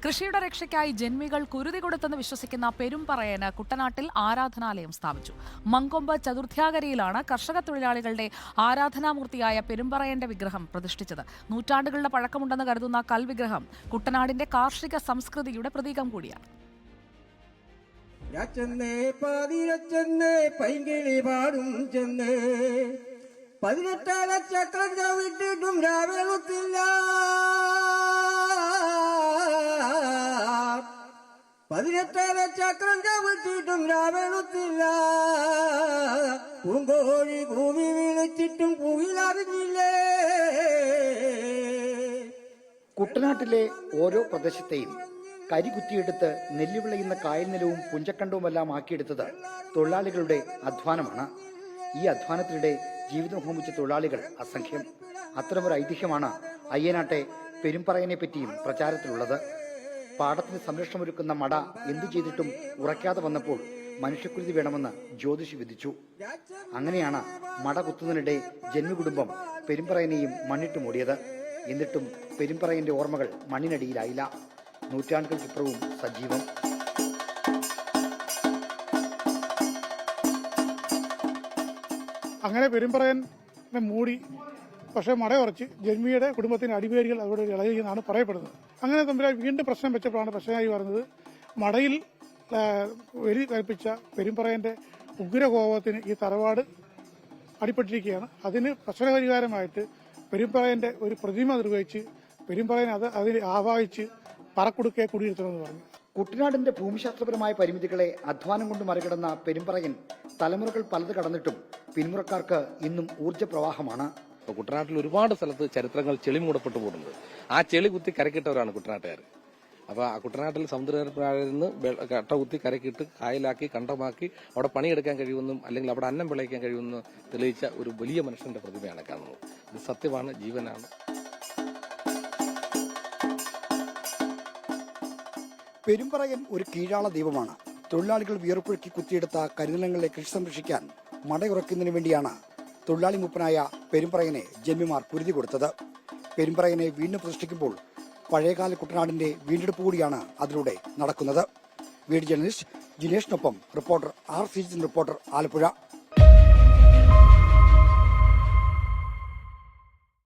കൃഷിയുടെ രക്ഷയ്ക്കായി ജന്മികൾ കുരുതി കൊടുത്തെന്ന് വിശ്വസിക്കുന്ന പെരുമ്പറയന് കുട്ടനാട്ടിൽ ആരാധനാലയം സ്ഥാപിച്ചു. മങ്കൊമ്പ് ചതുർത്ഥ്യാകരിയിലാണ് കർഷക തൊഴിലാളികളുടെ ആരാധനാമൂർത്തിയായ പെരുമ്പറയന്റെ വിഗ്രഹം പ്രതിഷ്ഠിച്ചത്. നൂറ്റാണ്ടുകളുടെ പഴക്കമുണ്ടെന്ന് കരുതുന്ന കൽവിഗ്രഹം കുട്ടനാടിന്റെ കാർഷിക സംസ്കൃതിയുടെ പ്രതീകം കൂടിയാണ്. ചക്രം ചവിട്ടിട്ടും രാവെളുത്തില്ല, പൂങ്കോഴി കൂവി വിളിച്ചിട്ടും പൂവിലറിഞ്ഞില്ലേ. കുട്ടനാട്ടിലെ ഓരോ പ്രദേശത്തെയും കരികുത്തിയെടുത്ത് നെല്ല് വിളയുന്ന കായൽ നിലവും പുഞ്ചക്കണ്ടവുമെല്ലാം ആക്കിയെടുത്തത് തൊഴിലാളികളുടെ അധ്വാനമാണ്. ഈ അധ്വാനത്തിനിടെ ജീവിതം ഹോമിച്ച തൊഴിലാളികൾ അസംഖ്യം. അത്തരമൊരു ഐതിഹ്യമാണ് അയ്യനാട്ടെ പെരുമ്പറയനെ പറ്റിയും പ്രചാരത്തിലുള്ളത്. പാടത്തിന് സംരക്ഷണമൊരുക്കുന്ന മട എന്തു ചെയ്തിട്ടും ഉറയ്ക്കാതെ വന്നപ്പോൾ മനുഷ്യക്കുരുതി വേണമെന്ന് ജ്യോതിഷി വിധിച്ചു. അങ്ങനെയാണ് മട കുത്തുന്നതിനിടെ ജന്മകുടുംബം പെരുമ്പറയനെയും മണ്ണിട്ട് മൂടിയത്. എന്നിട്ടും പെരുമ്പറയന്റെ ഓർമ്മകൾ മണ്ണിനടിയിലായില്ല. നൂറ്റാണ്ടുകൾക്കിപ്പുറവും സജീവം. അങ്ങനെ പെരുമ്പറയനെ മൂടി, പക്ഷേ മടയുറച്ച് ജന്മിയുടെ കുടുംബത്തിന് അടിവേരികൾ അവിടെ ഇളകിയെന്നാണ് പറയപ്പെടുന്നത്. അങ്ങനെ തമ്മിൽ വീണ്ടും പ്രശ്നം വെച്ചപ്പോഴാണ് പ്രശ്നമായി പറഞ്ഞത് മടയിൽ വെടി കൽപ്പിച്ച പെരുമ്പറയന്റെ ഉഗ്രകോപത്തിന് ഈ തറവാട് അടിപ്പെട്ടിരിക്കുകയാണ്. അതിന് പ്രശ്നപരിഹാരമായിട്ട് പെരുമ്പറയന്റെ ഒരു പ്രതിമ നിർവഹിച്ച് പെരുമ്പറയൻ അതിൽ ആവാഹിച്ച് പറക്കുടുക്കെ കുടിയിരുത്തണമെന്ന് പറഞ്ഞു. കുട്ടനാടിന്റെ ഭൂമിശാസ്ത്രപരമായ പരിമിതികളെ അധ്വാനം കൊണ്ട് മറികടന്ന പെരുമ്പറയൻ തലമുറകൾ പലത് കടന്നിട്ടും പിന്മുറക്കാർക്ക് ഇന്നും ഊർജ്ജപ്രവാഹമാണ്. കുട്ടനാട്ടിൽ ഒരുപാട് സ്ഥലത്ത് ചരിത്രങ്ങൾ ചെളി മൂടപ്പെട്ടു പോകുന്നുണ്ട്. ആ ചെളി കുത്തി കരക്കിട്ടവരാണ് കുട്ടനാട്ടുകാർ. അപ്പോൾ ആ കുട്ടനാട്ടിൽ സമുദ്രത്തിൽ നിന്ന് കട്ട കുത്തി കരക്കിട്ട് കായലാക്കി കണ്ടമാക്കി അവിടെ പണിയെടുക്കാൻ കഴിയുമെന്നും അല്ലെങ്കിൽ അവിടെ അന്നം വിളയിക്കാൻ കഴിയുമെന്ന് തെളിയിച്ച ഒരു വലിയ മനുഷ്യന്റെ പ്രതിമയാണ് കാണുന്നത്. ഇത് സത്യമാണ്, ജീവനാണ്. പെരുമ്പറയൻ ഒരു കീഴാള ദൈവമാണ്. തൊഴിലാളികൾ വിയർപ്പൊഴുക്കി കുത്തിയെടുത്ത കരിനിലങ്ങളിലെ കൃഷി സംരക്ഷിക്കാൻ മടയുറക്കുന്നതിന് വേണ്ടിയാണ് തൊഴിലാളി മൂപ്പനായ പെരുമ്പറയനെ ജന്മിമാർ കുരുതി കൊടുത്തത്. പെരുമ്പറയനെ വീണ്ടും പ്രതിഷ്ഠിക്കുമ്പോൾ പഴയകാല കുട്ടനാടിന്റെ വീണ്ടെടുപ്പ് കൂടിയാണ് അതിലൂടെ നടക്കുന്നത്. വീഡിയോ ജേർണലിസ്റ്റ് ജിനേഷിനൊപ്പം reporter R. C. Reporter Alappuzha.